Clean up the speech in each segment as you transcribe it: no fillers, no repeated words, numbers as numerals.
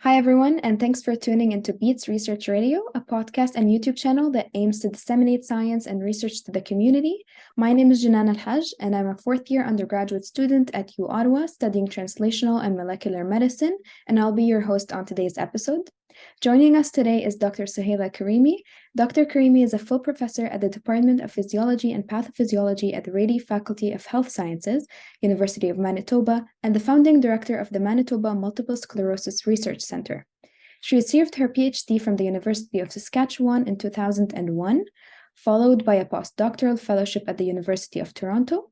Hi, everyone, and thanks for tuning into BEaTS Research Radio, a podcast and YouTube channel that aims to disseminate science and research to the community. My name is Jinane Elhage, and I'm a fourth-year undergraduate student at U Ottawa studying translational and molecular medicine, and I'll be your host on today's episode. Joining us today is Dr. Soheila Karimi. Dr. Karimi is a full professor at the Department of Physiology and Pathophysiology at the Rady Faculty of Health Sciences, University of Manitoba, and the founding director of the Manitoba Multiple Sclerosis Research Center. She received her PhD from the University of Saskatchewan in 2001, followed by a postdoctoral fellowship at the University of Toronto.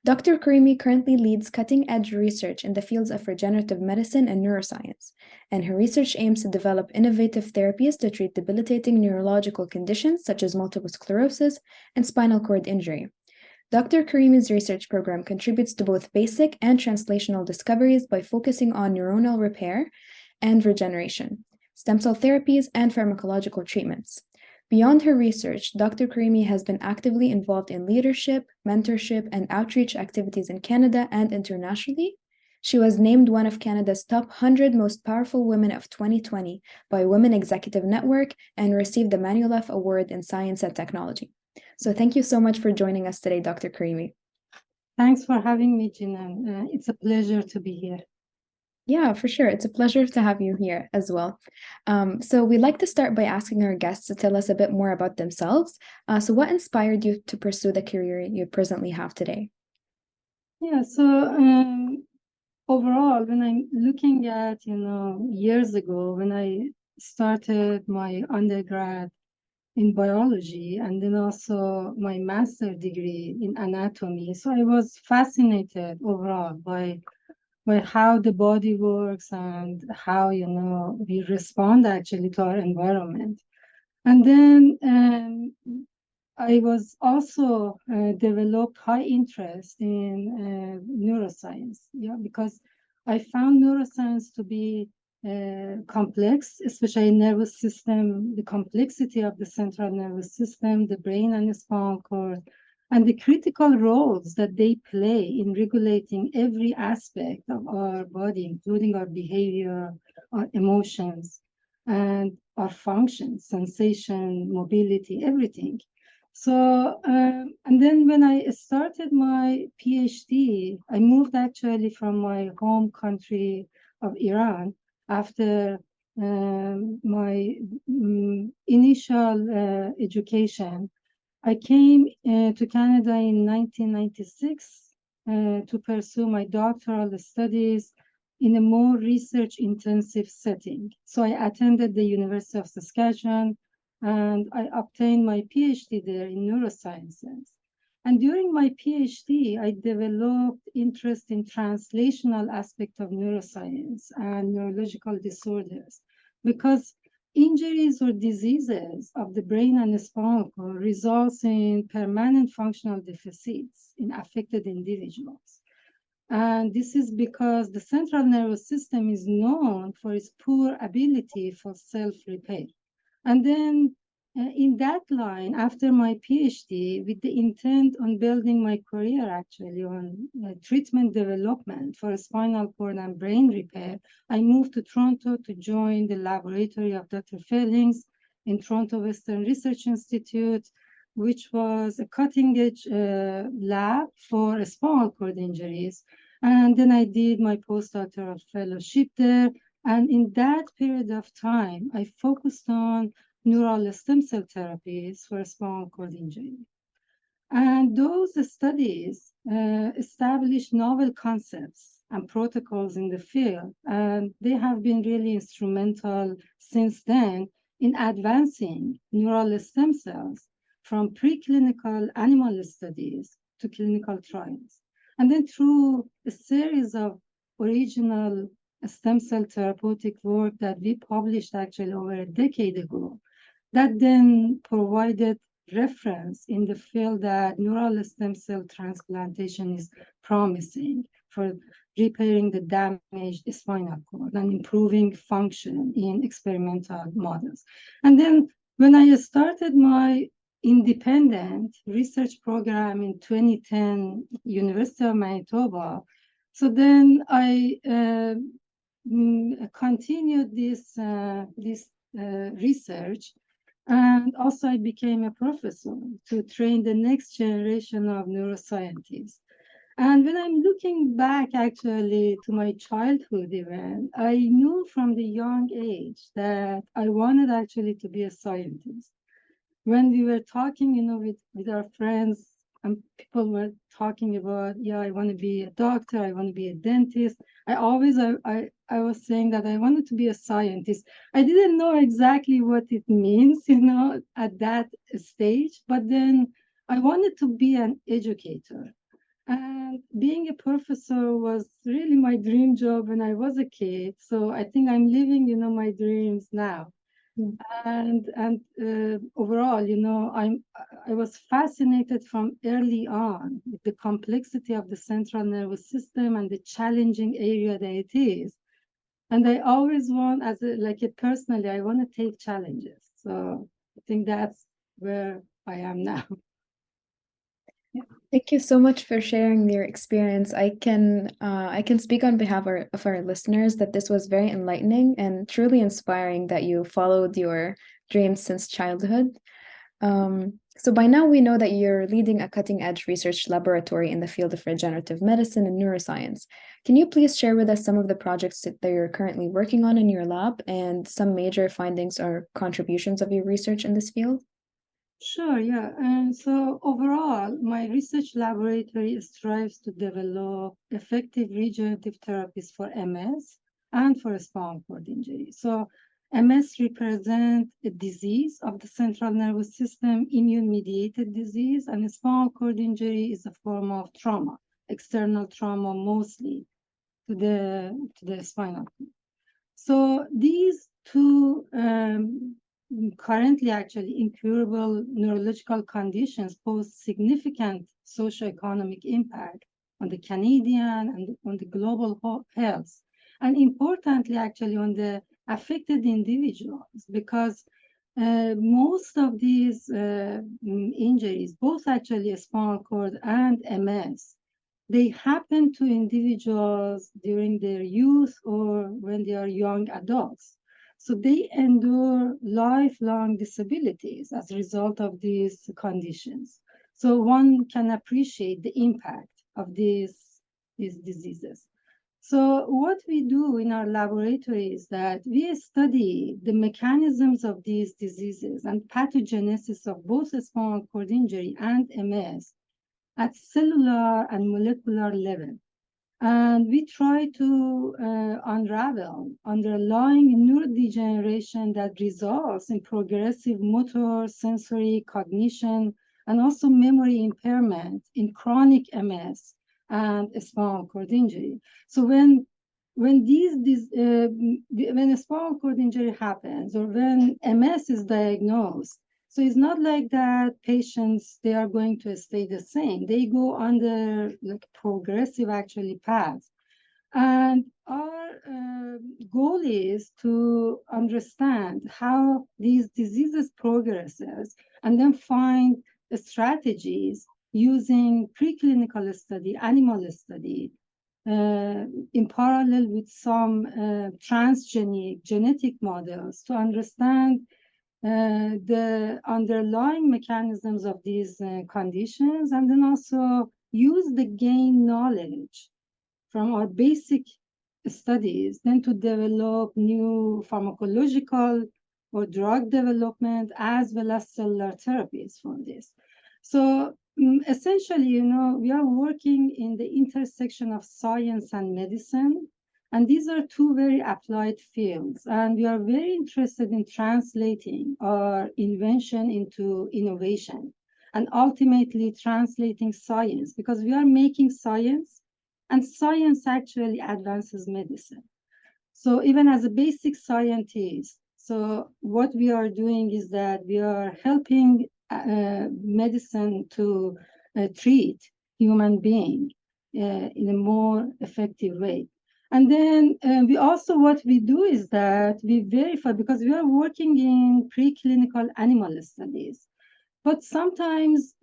Dr. Karimi currently leads cutting-edge research in the fields of regenerative medicine and neuroscience, and her research aims to develop innovative therapies to treat debilitating neurological conditions such as multiple sclerosis and spinal cord injury. Dr. Karimi's research program contributes to both basic and translational discoveries by focusing on neuronal repair and regeneration, stem cell therapies, and pharmacological treatments. Beyond her research, Dr. Karimi has been actively involved in leadership, mentorship, and outreach activities in Canada and internationally. She was named one of Canada's top 100 most powerful women of 2020 by Women Executive Network and received the Manulife Award in Science and Technology. So thank you so much for joining us today, Dr. Karimi. Thanks for having me, Jinane. It's a pleasure to be here. Yeah, for sure. It's a pleasure to have you here as well. So we'd like to start by asking our guests to tell us a bit more about themselves. So what inspired you to pursue the career you presently have today? Yeah, so overall, when I'm looking at, years ago, when I started my undergrad in biology and then also my master's degree in anatomy, so I was fascinated overall by how the body works and how, we respond actually to our environment. And then I was also developed high interest in neuroscience, because I found neuroscience to be complex, especially nervous system, the complexity of the central nervous system, the brain and the spinal cord, and the critical roles that they play in regulating every aspect of our body, including our behavior, our emotions, and our functions, sensation, mobility, everything. So, and then when I started my PhD, I moved actually from my home country of Iran after my initial education. I came to Canada in 1996 to pursue my doctoral studies in a more research-intensive setting. So I attended the University of Saskatchewan, and I obtained my PhD there in neurosciences. And during my PhD, I developed interest in translational aspect of neuroscience and neurological disorders, because injuries or diseases of the brain and the spinal cord results in permanent functional deficits in affected individuals. And this is because the central nervous system is known for its poor ability for self-repair. And then in that line, after my PhD, with the intent on building my career actually on treatment development for spinal cord and brain repair, I moved to Toronto to join the laboratory of Dr. Fellings in Toronto Western Research Institute, which was a cutting-edge lab for spinal cord injuries. And then I did my postdoctoral fellowship there. And in that period of time, I focused on neural stem cell therapies for spinal cord injury. And those studies established novel concepts and protocols in the field, and they have been really instrumental since then in advancing neural stem cells from preclinical animal studies to clinical trials. And then through a series of original stem cell therapeutic work that we published actually over a decade ago, that then provided reference in the field that neural stem cell transplantation is promising for repairing the damaged spinal cord and improving function in experimental models. And then when I started my independent research program in 2010, University of Manitoba, so then I continued this research, and also I became a professor to train the next generation of neuroscientists. And when I'm looking back actually to my childhood even, I knew from the young age that I wanted actually to be a scientist. When we were talking, with our friends, and people were talking about, yeah, I want to be a doctor, I want to be a dentist. I was saying that I wanted to be a scientist. I didn't know exactly what it means, at that stage, but then I wanted to be an educator. And being a professor was really my dream job when I was a kid. So I think I'm living, my dreams now. Mm. And overall, I was fascinated from early on with the complexity of the central nervous system and the challenging area that it is. And I always want, personally, I want to take challenges. So I think that's where I am now. Thank you so much for sharing your experience. I can speak on behalf of our listeners that this was very enlightening and truly inspiring that you followed your dreams since childhood. So by now we know that you're leading a cutting-edge research laboratory in the field of regenerative medicine and neuroscience. Can you please share with us some of the projects that you're currently working on in your lab and some major findings or contributions of your research in this field? Sure, yeah. And so overall, my research laboratory strives to develop effective regenerative therapies for MS and for spinal cord injury. So MS represents a disease of the central nervous system, immune-mediated disease, and spinal cord injury is a form of trauma, external trauma mostly to the spinal cord. So these two currently actually incurable neurological conditions pose significant socioeconomic impact on the Canadian and on the global health, and importantly actually on the affected individuals, because most of these injuries, both actually spinal cord and MS, they happen to individuals during their youth or when they are young adults. So they endure lifelong disabilities as a result of these conditions. So one can appreciate the impact of these diseases. So what we do in our laboratory is that we study the mechanisms of these diseases and pathogenesis of both spinal cord injury and MS at cellular and molecular level. And we try to unravel underlying neurodegeneration that results in progressive motor, sensory, cognition, and also memory impairment in chronic MS and spinal cord injury. So when when a spinal cord injury happens or when MS is diagnosed, so it's not like that patients, they are going to stay the same. They go under like progressive actually paths. And our goal is to understand how these diseases progresses and then find strategies using preclinical study, animal study, in parallel with some transgenic genetic models to understand the underlying mechanisms of these conditions, and then also use the gained knowledge from our basic studies then to develop new pharmacological or drug development as well as cellular therapies from this. So essentially, we are working in the intersection of science and medicine. And these are two very applied fields. And we are very interested in translating our invention into innovation and ultimately translating science, because we are making science and science actually advances medicine. So even as a basic scientist, so what we are doing is that we are helping medicine to treat human being in a more effective way. And then we also, what we do is that we verify, because we are working in preclinical animal studies. But sometimes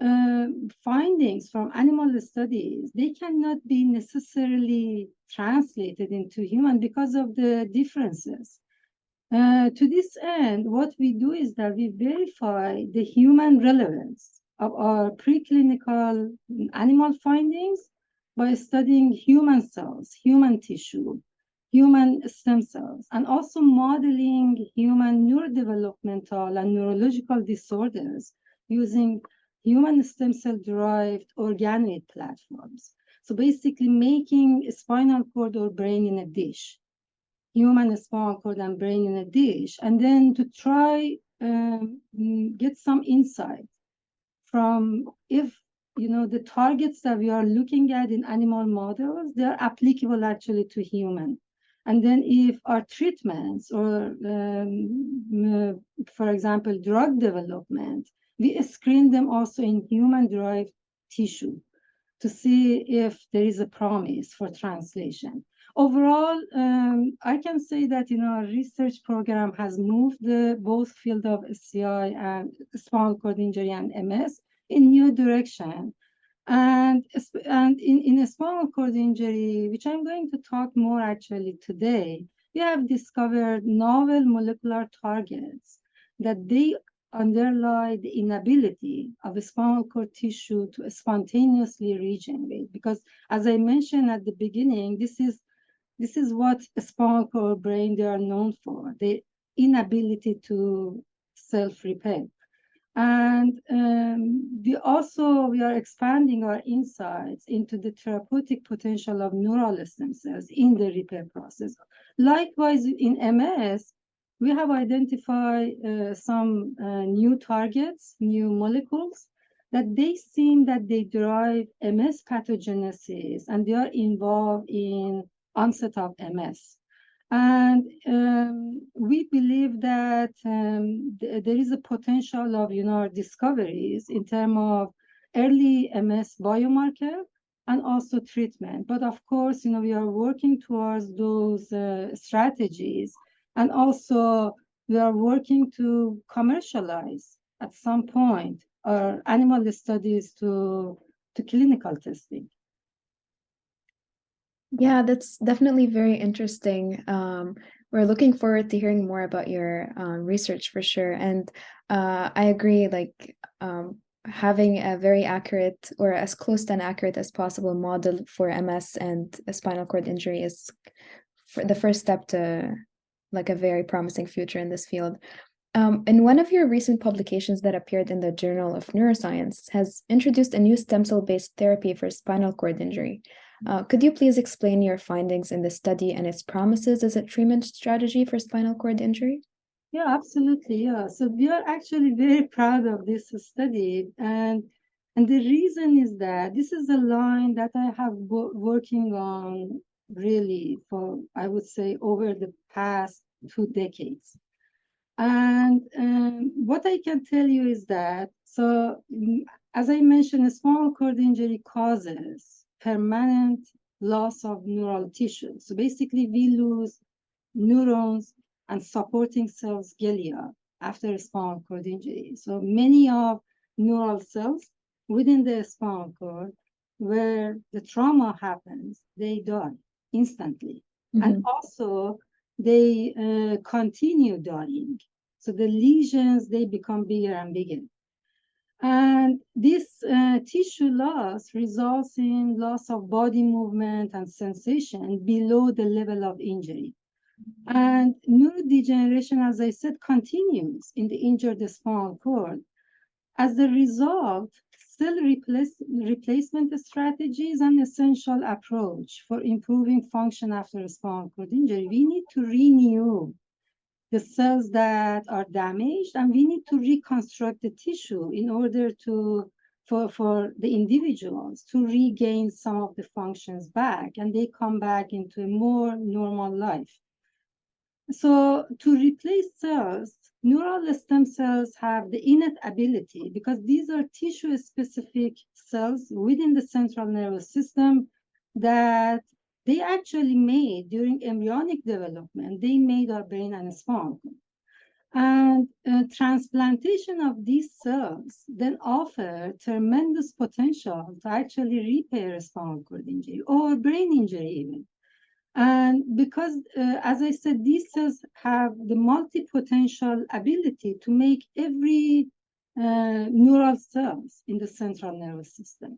findings from animal studies, they cannot be necessarily translated into human because of the differences. To this end, what we do is that we verify the human relevance of our preclinical animal findings by studying human cells, human tissue, human stem cells, and also modeling human neurodevelopmental and neurological disorders using human stem cell derived organoid platforms. So basically making a spinal cord or brain in a dish, human spinal cord and brain in a dish, and then to try get some insight from if the targets that we are looking at in animal models, they are applicable actually to human. And then if our treatments or for example drug development, we screen them also in human derived tissue to see if there is a promise for translation. Overall, I can say that our research program has moved both field of SCI and spinal cord injury and MS in new direction. And in a spinal cord injury, which I'm going to talk more actually today, we have discovered novel molecular targets that they underlie the inability of a spinal cord tissue to spontaneously regenerate. Because as I mentioned at the beginning, this is what a spinal cord brain they are known for, the inability to self-repair. And we are expanding our insights into the therapeutic potential of neural stem cells in the repair process. Likewise, in MS, we have identified some new targets, new molecules, that they seem that they drive MS pathogenesis and they are involved in onset of MS. And we believe that there is a potential of our discoveries in terms of early MS biomarker and also treatment. But of course, we are working towards those strategies, and also we are working to commercialize at some point our animal studies to clinical testing. Yeah, that's definitely very interesting. We're looking forward to hearing more about your research for sure. And I agree, like having a very accurate or as close to an accurate as possible model for MS and a spinal cord injury is the first step to like a very promising future in this field. In one of your recent publications that appeared in the Journal of Neuroscience has introduced a new stem cell-based therapy for spinal cord injury. Could you please explain your findings in the study and its promises as a treatment strategy for spinal cord injury? Yeah, absolutely. Yeah. So we are actually very proud of this study. And the reason is that this is a line that I have working on really for, I would say, over the past 2 decades. And what I can tell you is that, so as I mentioned, a spinal cord injury causes permanent loss of neural tissue. So basically we lose neurons and supporting cells glia after a spinal cord injury. So many of neural cells within the spinal cord where the trauma happens, they die instantly. And also they continue dying. So the lesions, they become bigger and bigger. And this tissue loss results in loss of body movement and sensation below the level of injury. And neurodegeneration, as I said, continues in the injured spinal cord. As a result, cell replacement strategy is an essential approach for improving function after a spinal cord injury. We need to renew the cells that are damaged, and we need to reconstruct the tissue in order for the individuals to regain some of the functions back, and they come back into a more normal life. So to replace cells, neural stem cells have the innate ability, because these are tissue-specific cells within the central nervous system that they actually made during embryonic development. They made our brain and spinal cord. And transplantation of these cells then offer tremendous potential to actually repair spinal cord injury or brain injury even. And because, as I said, these cells have the multi-potential ability to make every neural cells in the central nervous system.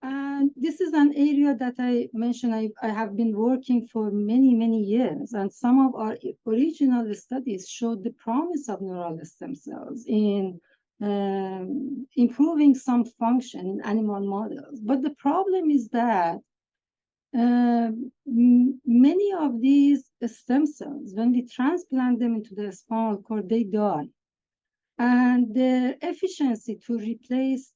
And this is an area that I mentioned I have been working for many, many years. And some of our original studies showed the promise of neural stem cells in improving some function in animal models. But the problem is that many of these stem cells, when we transplant them into the spinal cord, they die. And their efficiency to replace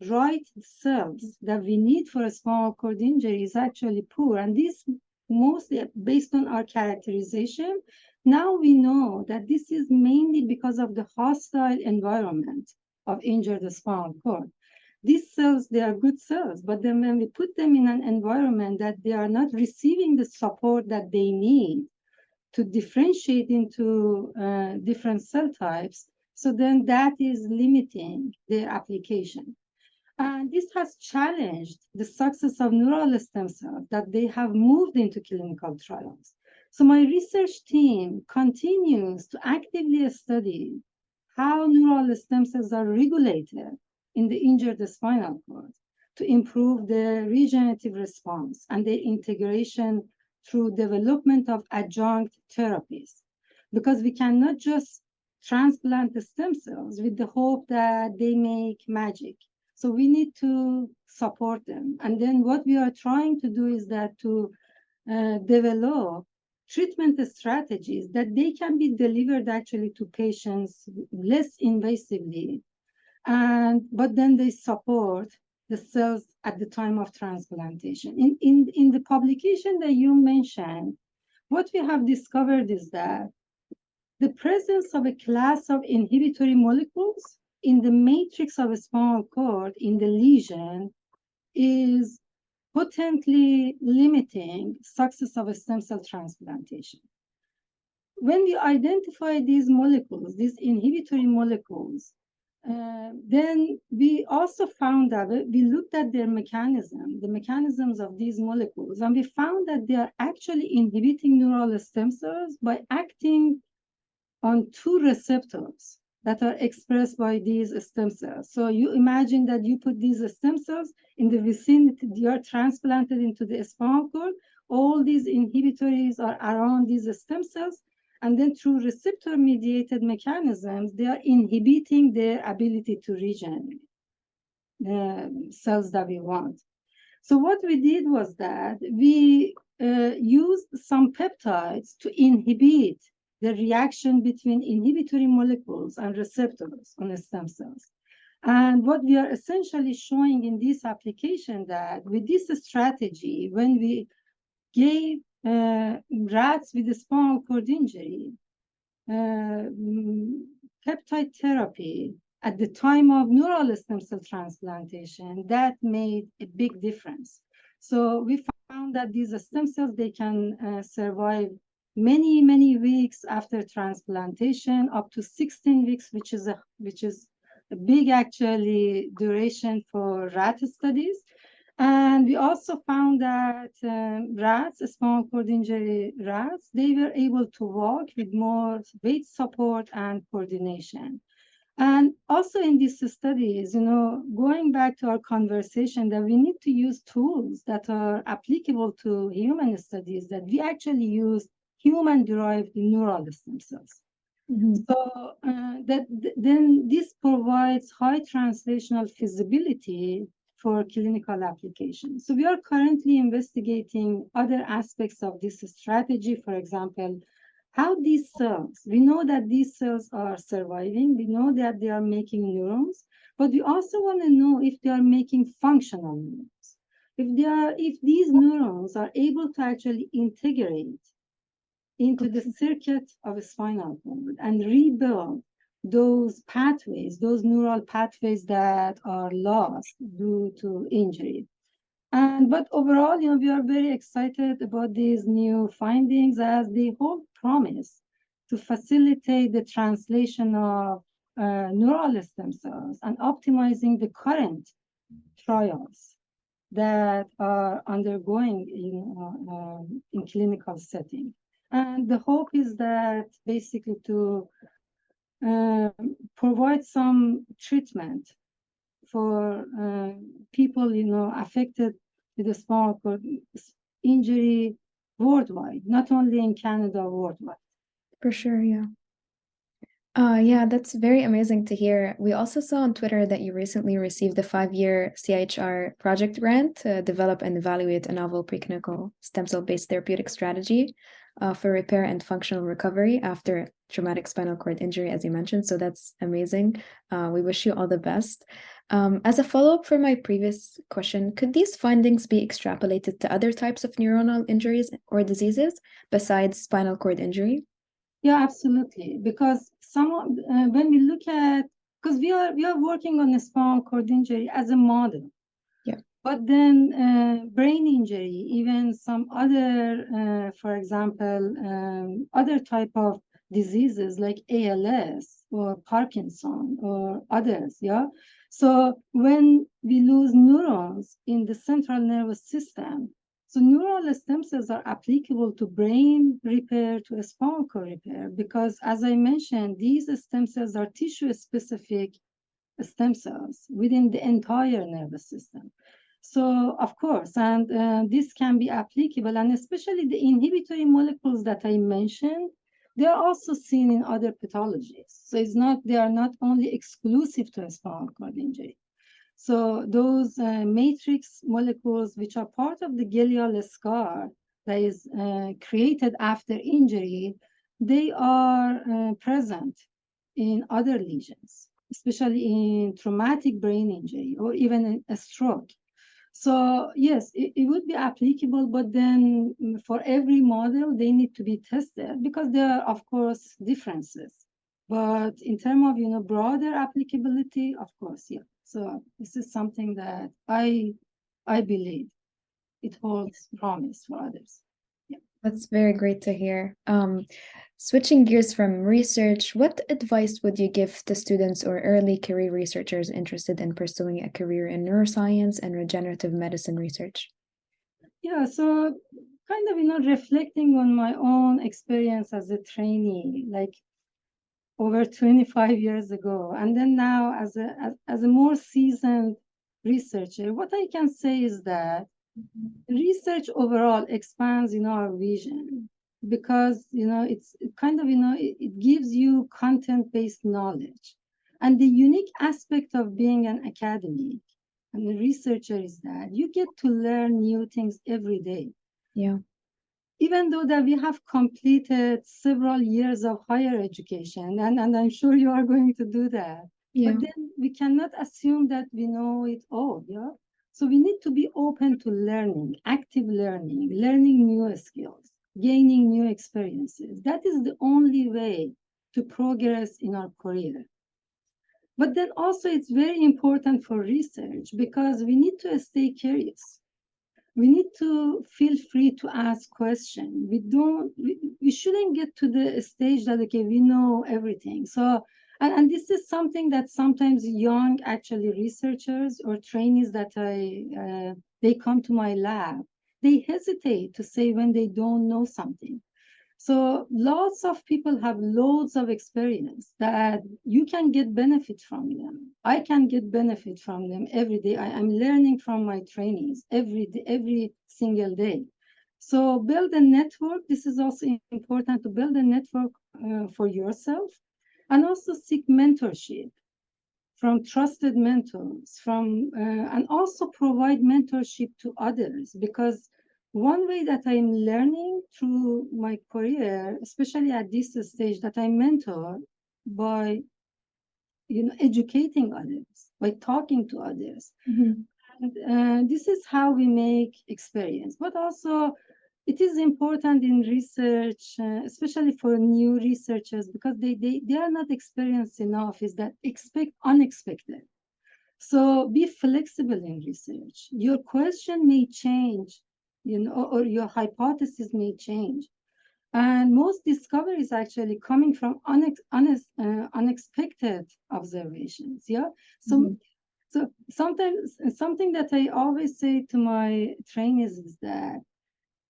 right cells that we need for a spinal cord injury is actually poor. And this mostly based on our characterization. Now we know that this is mainly because of the hostile environment of injured spinal cord. These cells, they are good cells, but then when we put them in an environment that they are not receiving the support that they need to differentiate into different cell types, so then that is limiting their application. And this has challenged the success of neural stem cells that they have moved into clinical trials. So my research team continues to actively study how neural stem cells are regulated in the injured spinal cord to improve their regenerative response and their integration through development of adjunct therapies. Because we cannot just transplant the stem cells with the hope that they make magic. So we need to support them. And then what we are trying to do is that to develop treatment strategies that they can be delivered actually to patients less invasively. But then they support the cells at the time of transplantation. In the publication that you mentioned, what we have discovered is that the presence of a class of inhibitory molecules in the matrix of a spinal cord in the lesion is potently limiting success of a stem cell transplantation. When we identify these molecules, these inhibitory molecules, then we also found that we looked at their mechanism, the mechanisms of these molecules, and we found that they are actually inhibiting neural stem cells by acting on two receptors that are expressed by these stem cells. So you imagine that you put these stem cells in the vicinity, you are transplanted into the spinal cord, all these inhibitories are around these stem cells, and then through receptor-mediated mechanisms, they are inhibiting their ability to regenerate the cells that we want. So what we did was that we used some peptides to inhibit the reaction between inhibitory molecules and receptors on the stem cells. And what we are essentially showing in this application that with this strategy, when we gave rats with a spinal cord injury, peptide therapy at the time of neural stem cell transplantation, that made a big difference. So we found that these stem cells, they can survive many, many weeks after transplantation, up to 16 weeks, which is a big actually duration for rat studies. And we also found that rats, spinal cord injury rats, they were able to walk with more weight support and coordination. And also in these studies, going back to our conversation that we need to use tools that are applicable to human studies, that we actually use human-derived neural stem cells. Mm-hmm. So then this provides high translational feasibility for clinical applications. So we are currently investigating other aspects of this strategy. For example, how these cells, we know that these cells are surviving, we know that they are making neurons, but we also want to know if they are making functional neurons. If these neurons are able to actually integrate into the circuit of a spinal cord and rebuild those pathways, those neural pathways that are lost due to injury. But overall, we are very excited about these new findings as they hold promise to facilitate the translation of neural stem cells and optimizing the current trials that are undergoing in clinical setting. And the hope is that basically to provide some treatment for people, affected with a spinal cord injury worldwide, not only in Canada, worldwide. For sure, yeah. Yeah, that's very amazing to hear. We also saw on Twitter that you recently received a 5-year CIHR project grant to develop and evaluate a novel preclinical stem cell-based therapeutic strategy for repair and functional recovery after traumatic spinal cord injury, as you mentioned. So that's amazing. We wish you all the best. As a follow-up for my previous question, could these findings be extrapolated to other types of neuronal injuries or diseases besides spinal cord injury? Yeah, absolutely. Because when we look at, because we are working on a spinal cord injury as a model. Yeah. But then brain injury, even some other, for example, other type of diseases like ALS or Parkinson or others. Yeah. So when we lose neurons in the central nervous system, so neural stem cells are applicable to brain repair, to spinal cord repair, because as I mentioned, these stem cells are tissue-specific stem cells within the entire nervous system. So, of course, and this can be applicable, and especially the inhibitory molecules that I mentioned, they are also seen in other pathologies. So they are not only exclusive to a spinal cord injury. So those matrix molecules, which are part of the glial scar that is created after injury, they are present in other lesions, especially in traumatic brain injury or even a stroke. So yes, it would be applicable, but then for every model, they need to be tested because there are, of course, differences. But in terms of, broader applicability, of course, yeah. So this is something that I believe it holds promise for others. Yeah. That's very great to hear. Switching gears from research, what advice would you give to students or early career researchers interested in pursuing a career in neuroscience and regenerative medicine research? Yeah, so kind of, reflecting on my own experience as a trainee, like over 25 years ago, and then now as a more seasoned researcher, what I can say is that research overall expands, our vision, because it's kind of it gives you content-based knowledge, and the unique aspect of being an academic and a researcher is that you get to learn new things every day. Yeah. Even though that we have completed several years of higher education, and I'm sure you are going to do that, Yeah. but then we cannot assume that we know it all. Yeah. So we need to be open to learning, active learning, learning new skills, gaining new experiences. That is the only way to progress in our career. But then also it's very important for research because we need to stay curious. We need to feel free to ask questions. We shouldn't get to the stage that, okay, we know everything. So, and this is something that sometimes young actually researchers or trainees that they come to my lab, they hesitate to say when they don't know something. So lots of people have loads of experience that you can get benefit from them. I can get benefit from them every day. I'm learning from my trainees every single day. So build a network. This is also important to build a network for yourself, and also seek mentorship from trusted mentors, and also provide mentorship to others, because one way that I'm learning through my career, especially at this stage, that I mentor by educating others, by talking to others. Mm-hmm. And this is how we make experience. But also it is important in research, especially for new researchers, because they are not experienced enough, is that expect unexpected. So be flexible in research. Your question may change, or your hypothesis may change. And most discoveries actually coming from unexpected observations. Yeah. So, so sometimes something that I always say to my trainees is that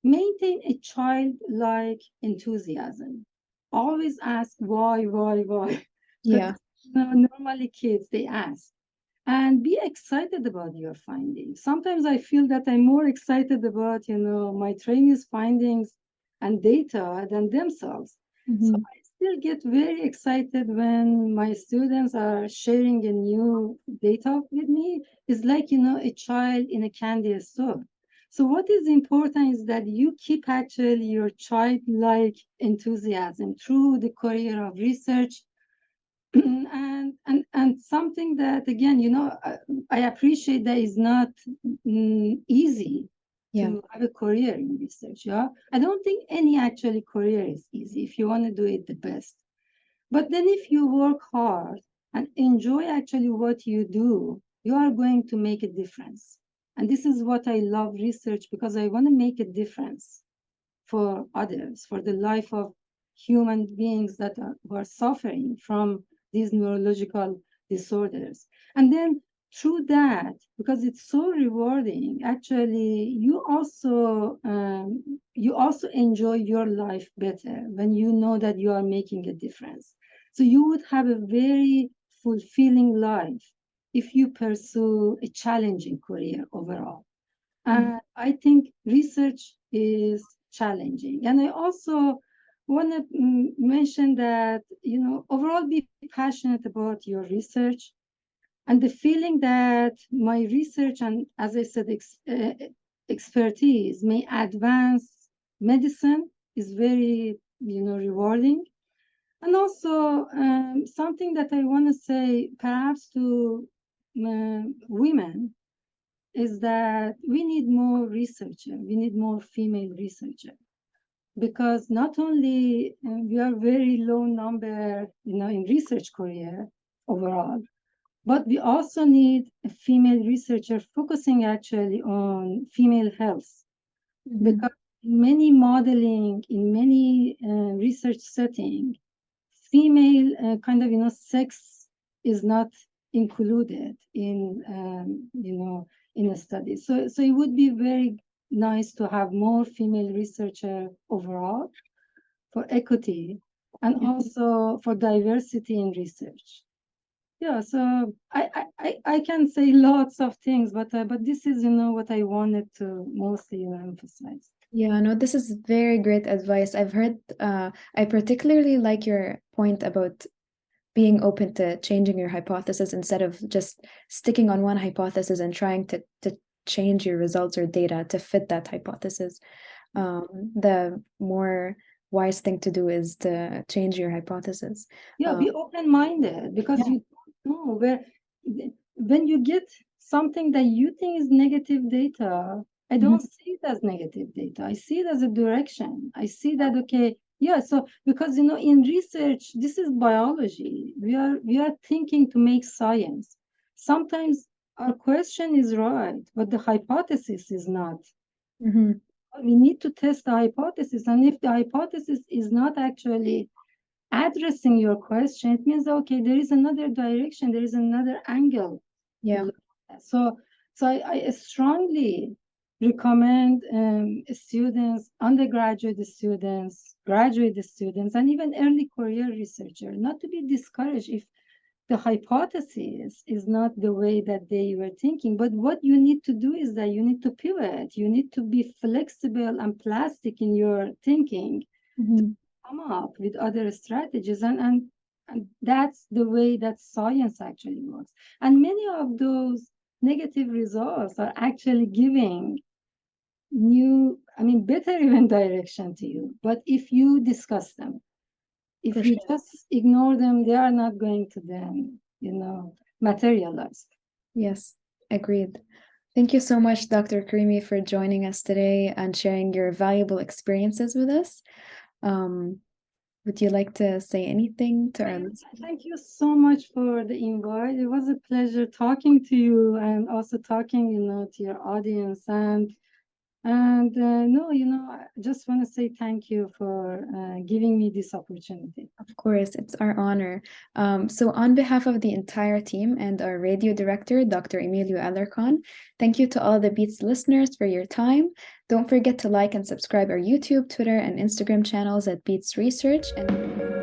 maintain a childlike enthusiasm. Always ask why? Because Yeah. normally kids they ask. And be excited about your findings. Sometimes I feel that I'm more excited about, my trainees' findings and data than themselves. So Mm-hmm. I still get very excited when my students are sharing a new data with me. It's like, a child in a candy store. So what is important is that you keep actually your childlike enthusiasm through the career of research. And something that again, I appreciate that is not easy Yeah. to have a career in research. Yeah, I don't think any actually career is easy if you want to do it the best. But then if you work hard and enjoy actually what you do, you are going to make a difference. And this is what I love research, because I want to make a difference for others, for the life of human beings that who are suffering from these neurological disorders. And then through that, because it's so rewarding, actually, you also enjoy your life better when you know that you are making a difference. So you would have a very fulfilling life if you pursue a challenging career overall. Mhm. I think research is challenging. And I also want to mention that, overall be passionate about your research, and the feeling that my research and, as I said, expertise may advance medicine is very, rewarding. And also something that I want to say perhaps to women is that we need more researcher. We need more female researcher, because not only we are very low number, in research career overall, but we also need a female researcher focusing actually on female health, Mhm. because in many modeling, in many research setting, female kind of, sex is not included in, in a study. So it would be very nice to have more female researcher overall for equity and Yeah. also for diversity in research. Yeah, so I can say lots of things, but this is, what I wanted to mostly, emphasize. Yeah, no, this is very great advice. I've heard, I particularly like your point about being open to changing your hypothesis instead of just sticking on one hypothesis and trying to change your results or data to fit that hypothesis. The more wise thing to do is to change your hypothesis. Yeah, Um, be open-minded, because yeah. you don't know where, when you get something that you think is negative data, I Mhm. don't see it as negative data. I see it as a direction. I see that, okay, yeah, so because, in research, this is biology. We are thinking to make science. Sometimes our question is right, but the hypothesis is not. Mhm. We need to test the hypothesis, and if the hypothesis is not actually addressing your question, it means, okay, there is another direction, there is another angle to Yeah. look at. So I strongly recommend students, undergraduate students, graduate students, and even early career researchers not to be discouraged if the hypothesis is not the way that they were thinking. But what you need to do is that you need to pivot. You need to be flexible and plastic in your thinking, Mhm. come up with other strategies, and that's the way that science actually works. And many of those negative results are actually giving new, I mean, better even direction to you. But if you discuss them, For if you sure. just ignore them, they are not going to then, materialize. Yes, agreed. Thank you so much, Dr. Karimi, for joining us today and sharing your valuable experiences with us. Um, would you like to say anything to our listeners? Thank you so much for the invite. It was a pleasure talking to you, and also talking, to your audience. And And no, I just want to say thank you for giving me this opportunity. Of course, it's our honor. So on behalf of the entire team and our radio director, Dr. Emilio Alarcon, thank you to all the BEaTS listeners for your time. Don't forget to like and subscribe our YouTube, Twitter, and Instagram channels at BEaTS Research. And